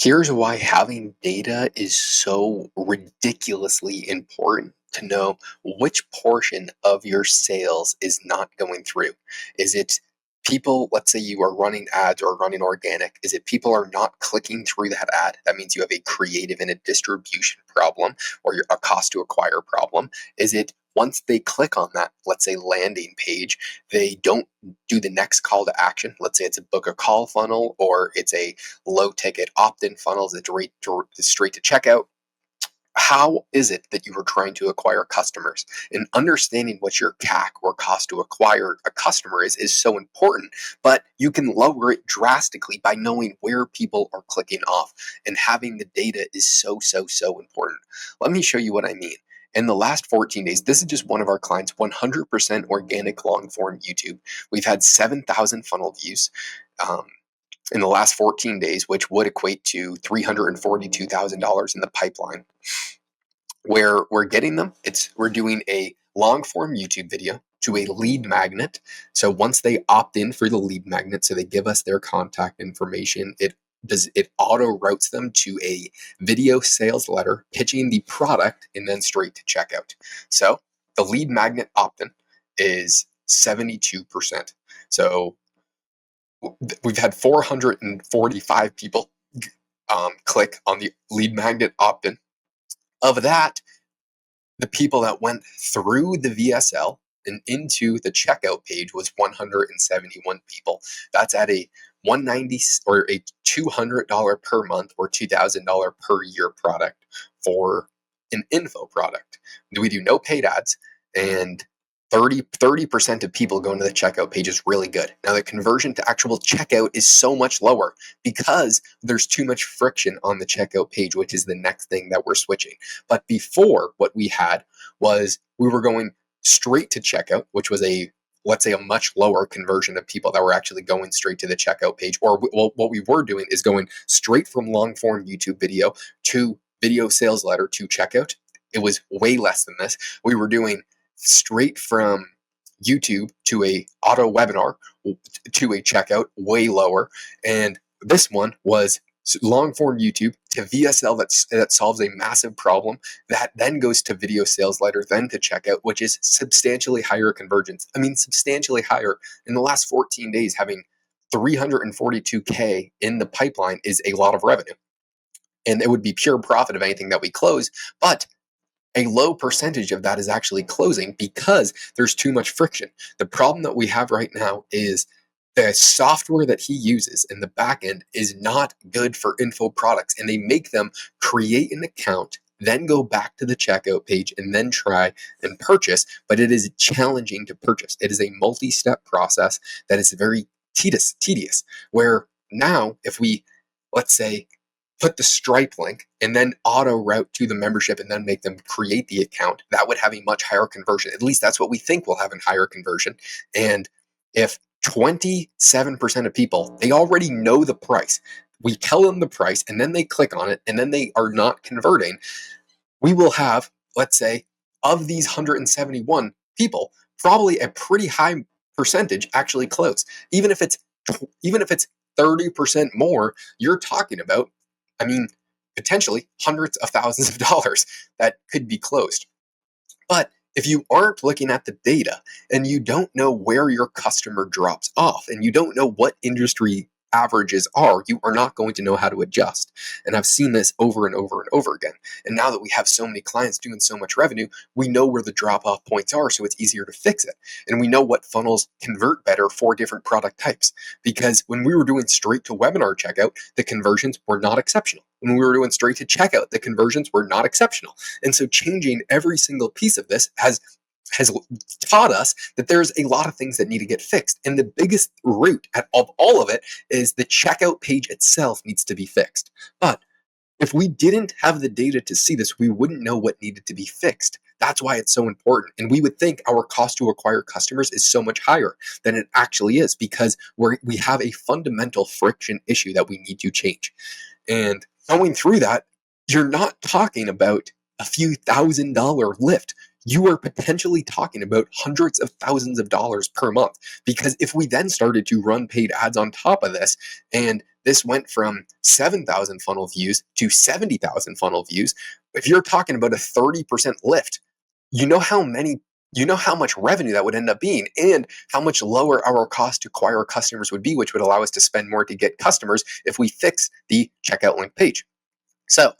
Here's why having data is so ridiculously important to know which portion of your sales is not going through. Is it people, let's say you are running ads or running organic, is it people are not clicking through that ad? That means you have a creative and a distribution problem or a cost to acquire problem. Is it once they click on that, let's say landing page, they don't do the next call to action? Let's say it's a book a call funnel or it's a low ticket opt-in funnels that straight to checkout. How is it that you are trying to acquire customers? And understanding what your CAC or cost to acquire a customer is so important, but you can lower it drastically by knowing where people are clicking off. And having the data is so important. Let me show you what I mean. In the last 14 days, this is just one of our clients, 100% organic long form YouTube. We've had 7,000 funnel views. In the last 14 days, which would equate to $342,000 in the pipeline. Where we're getting them, we're doing a long form YouTube video to a lead magnet. So once they opt in for the lead magnet, so they give us their contact information, it auto routes them to a video sales letter pitching the product and then straight to checkout. So the lead magnet opt-in is 72%. So we've had 445 people click on the lead magnet opt-in. Of that, the people that went through the VSL and into the checkout page was 171 people. That's at a $190 or a $200 per month or $2,000 per year product for an info product. We do no paid ads, and 30% of people going to the checkout page is really good. Now, the conversion to actual checkout is so much lower because there's too much friction on the checkout page, which is the next thing that we're switching. But before, what we had was we were going straight to checkout, which was let's say a much lower conversion of people that were actually going straight to the checkout page. Or what we were doing is going straight from long form YouTube video to video sales letter to checkout. It was way less than this. We were doing straight from YouTube to a auto webinar to a checkout, way lower. And this one was long form YouTube to VSL that solves a massive problem that then goes to video sales letter, then to checkout, which is substantially higher convergence. I mean, substantially higher. In the last 14 days, having 342K in the pipeline is a lot of revenue. And it would be pure profit of anything that we close, but a low percentage of that is actually closing because there's too much friction. The problem that we have right now is the software that he uses in the back end is not good for info products, and they make them create an account, then go back to the checkout page and then try and purchase, but it is challenging to purchase. It is a multi-step process that is very tedious, where now if we, let's say, put the Stripe link and then auto route to the membership and then make them create the account, that would have a much higher conversion. At least that's what we think will have a higher conversion. And if 27% of people, they already know the price, we tell them the price and then they click on it and then they are not converting, we will have, let's say, of these 171 people, probably a pretty high percentage actually close. Even if it's 30% more, you're talking about, I mean, potentially hundreds of thousands of dollars that could be closed. But if you aren't looking at the data and you don't know where your customer drops off and you don't know what industry averages are, you are not going to know how to adjust. And I've seen this over and over and over again. And now that we have so many clients doing so much revenue, we know where the drop off points are, so it's easier to fix it. And we know what funnels convert better for different product types. Because when we were doing straight to webinar checkout, the conversions were not exceptional. When we were doing straight to checkout, the conversions were not exceptional. And so changing every single piece of this has taught us that there's a lot of things that need to get fixed. And the biggest root of all of it is the checkout page itself needs to be fixed. But if we didn't have the data to see this, we wouldn't know what needed to be fixed. That's why it's so important. And we would think our cost to acquire customers is so much higher than it actually is, because we have a fundamental friction issue that we need to change. And going through that, you're not talking about a few $1,000 lift. You are potentially talking about hundreds of thousands of dollars per month. Because if we then started to run paid ads on top of this and this went from 7,000 funnel views to 70,000 funnel views. If you're talking about a 30% lift, you know how many you know how much revenue that would end up being, and how much lower our cost to acquire customers would be, which would allow us to spend more to get customers if we fix the checkout link page. So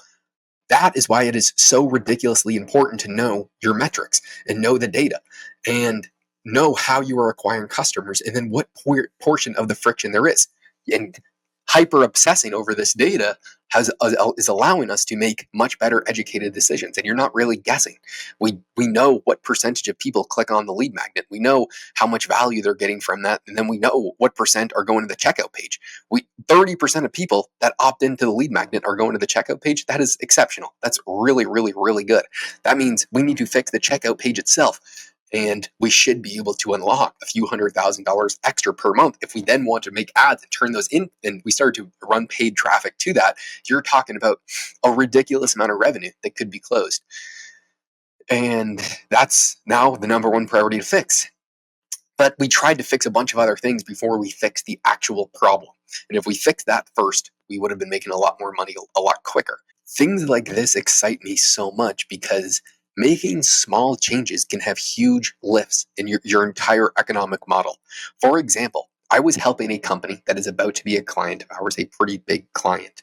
that is why it is so ridiculously important to know your metrics and know the data and know how you are acquiring customers, and then what portion of the friction there is. And hyper obsessing over this data is allowing us to make much better educated decisions. And you're not really guessing. We know what percentage of people click on the lead magnet. We know how much value they're getting from that, and then we know what percent are going to the checkout page. 30% of people that opt into the lead magnet are going to the checkout page. That is exceptional. That's really, really, really good. That means we need to fix the checkout page itself. And we should be able to unlock a few $100,000 extra per month. If we then want to make ads and turn those in, and we start to run paid traffic to that, you're talking about a ridiculous amount of revenue that could be closed. And that's now the number one priority to fix. But we tried to fix a bunch of other things before we fixed the actual problem. And if we fixed that first, we would have been making a lot more money a lot quicker. Things like this excite me so much because making small changes can have huge lifts in your entire economic model. For example, I was helping a company that is about to be a client of ours, a pretty big client,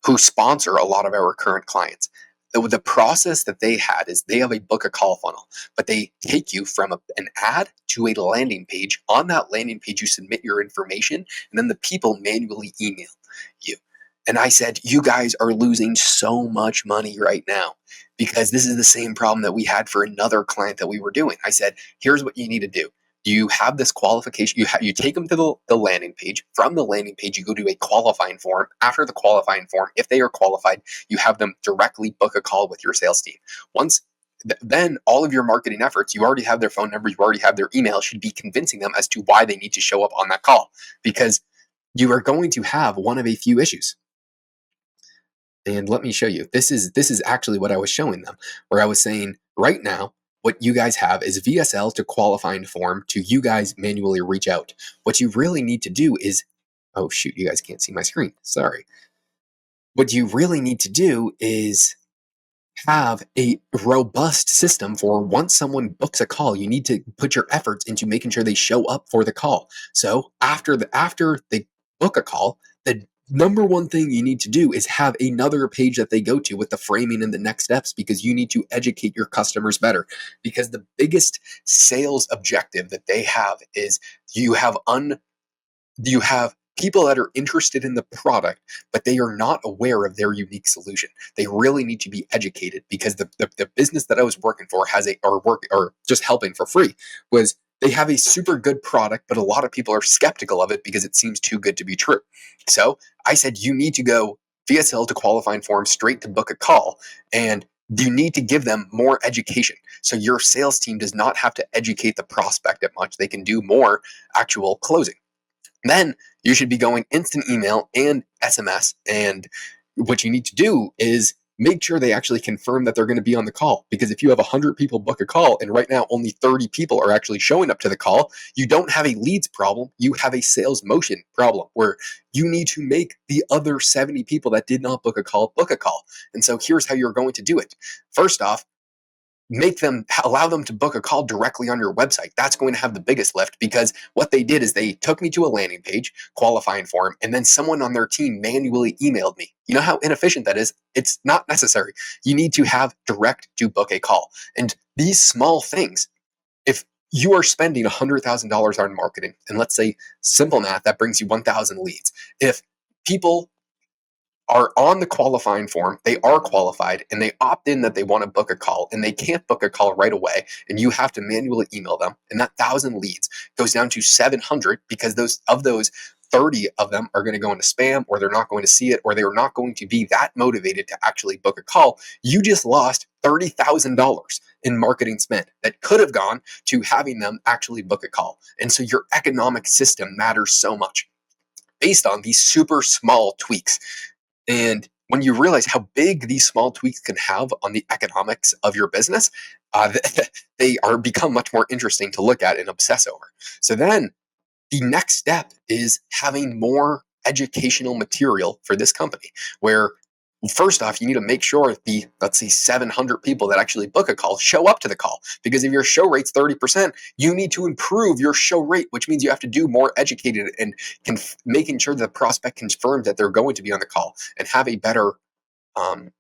who sponsor a lot of our current clients. The process that they had is they have a book a call funnel, but they take you from an ad to a landing page. On that landing page, you submit your information, and then the people manually email you. And I said, you guys are losing so much money right now, because this is the same problem that we had for another client that we were doing. I said, here's what you need to do. You have this qualification. You take them to the landing page. From the landing page, you go to a qualifying form. After the qualifying form, if they are qualified, you have them directly book a call with your sales team. Then all of your marketing efforts, you already have their phone number, you already have their email, should be convincing them as to why they need to show up on that call, because you are going to have one of a few issues. And let me show you. This is actually what I was showing them, where I was saying, right now, what you guys have is VSL to qualifying form to you guys manually reach out. What you really need to do is, oh shoot, you guys can't see my screen. Sorry. What you really need to do is have a robust system for once someone books a call, you need to put your efforts into making sure they show up for the call. So after they book a call, the number one thing you need to do is have another page that they go to with the framing and the next steps, because you need to educate your customers better. Because the biggest sales objective that they have is you have people that are interested in the product, but they are not aware of their unique solution. They really need to be educated, because the business that I was working for or just helping for free was, they have a super good product, but a lot of people are skeptical of it because it seems too good to be true. So I said, you need to go VSL to qualifying form straight to book a call, and you need to give them more education. So your sales team does not have to educate the prospect that much. They can do more actual closing. Then you should be going instant email and SMS. And what you need to do is make sure they actually confirm that they're going to be on the call. Because if you have 100 people book a call and right now only 30 people are actually showing up to the call, you don't have a leads problem. You have a sales motion problem, where you need to make the other 70 people that did not book a call book a call. And so here's how you're going to do it. First off, allow them to book a call directly on your website. That's going to have the biggest lift, because what they did is they took me to a landing page, qualifying form, and then someone on their team manually emailed me. You know how inefficient that is? It's not necessary. You need to have direct to book a call. And these small things, if you are spending $100,000 on marketing, and let's say simple math, that brings you 1,000 leads. If people are on the qualifying form, they are qualified, and they opt in that they want to book a call, and they can't book a call right away, and you have to manually email them, and that 1,000 leads goes down to 700, because those 30 of them are going to go into spam, or they're not going to see it, or they are not going to be that motivated to actually book a call. You just lost $30,000 in marketing spend that could have gone to having them actually book a call. And so your economic system matters so much based on these super small tweaks. And when you realize how big these small tweaks can have on the economics of your business, they become much more interesting to look at and obsess over. So then The next step is having more educational material for this company, where first off, you need to make sure the, let's say, 700 people that actually book a call show up to the call. Because if your show rate's 30%, you need to improve your show rate, which means you have to do more educated and making sure the prospect confirms that they're going to be on the call and um,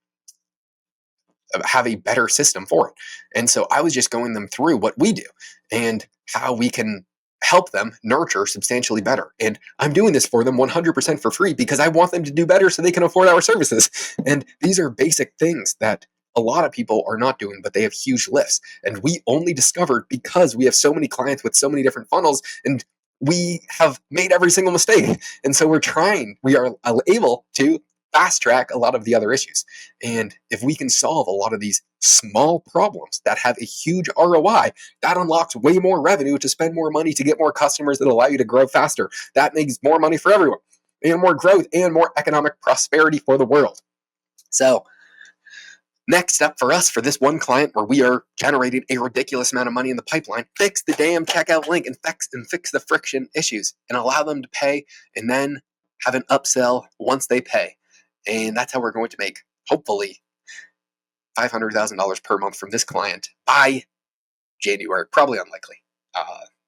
have a better system for it. And so I was just going them through what we do and how we can help them nurture substantially better. And I'm doing this for them 100% for free because I want them to do better so they can afford our services. And these are basic things that a lot of people are not doing, but they have huge lifts. And we only discovered because we have so many clients with so many different funnels, and we have made every single mistake. And so we are able to fast track a lot of the other issues. And if we can solve a lot of these small problems that have a huge ROI, that unlocks way more revenue to spend more money to get more customers that allow you to grow faster. That makes more money for everyone and more growth and more economic prosperity for the world. So, next step for us for this one client where we are generating a ridiculous amount of money in the pipeline, fix the damn checkout link and fix the friction issues and allow them to pay and then have an upsell once they pay. And that's how we're going to make, hopefully, $500,000 per month from this client by January. Probably unlikely.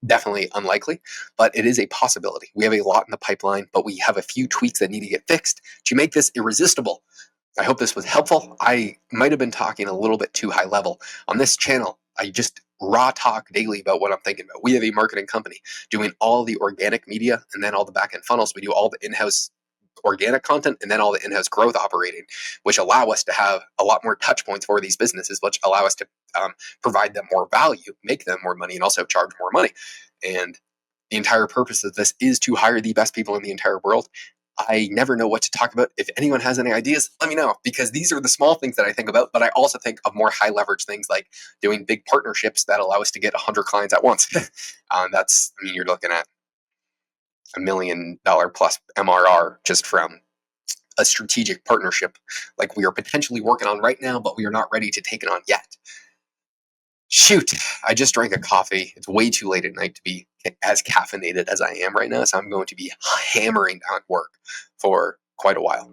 Definitely unlikely, but it is a possibility. We have a lot in the pipeline, but we have a few tweaks that need to get fixed to make this irresistible. I hope this was helpful. I might have been talking a little bit too high level. On this channel, I just raw talk daily about what I'm thinking about. We have a marketing company doing all the organic media and then all the back end funnels. We do all the in-house organic content and then all the in-house growth operating, which allow us to have a lot more touch points for these businesses, which allow us to provide them more value, make them more money, and also charge more money. And the entire purpose of this is to hire the best people in the entire world. I never know what to talk about. If anyone has any ideas, let me know, because these are the small things that I think about, but I also think of more high leverage things like doing big partnerships that allow us to get 100 clients at once. You're looking at $1 million plus MRR just from a strategic partnership like we are potentially working on right now, but we are not ready to take it on yet. Shoot, I just drank a coffee. It's way too late at night to be as caffeinated as I am right now, so I'm going to be hammering on work for quite a while.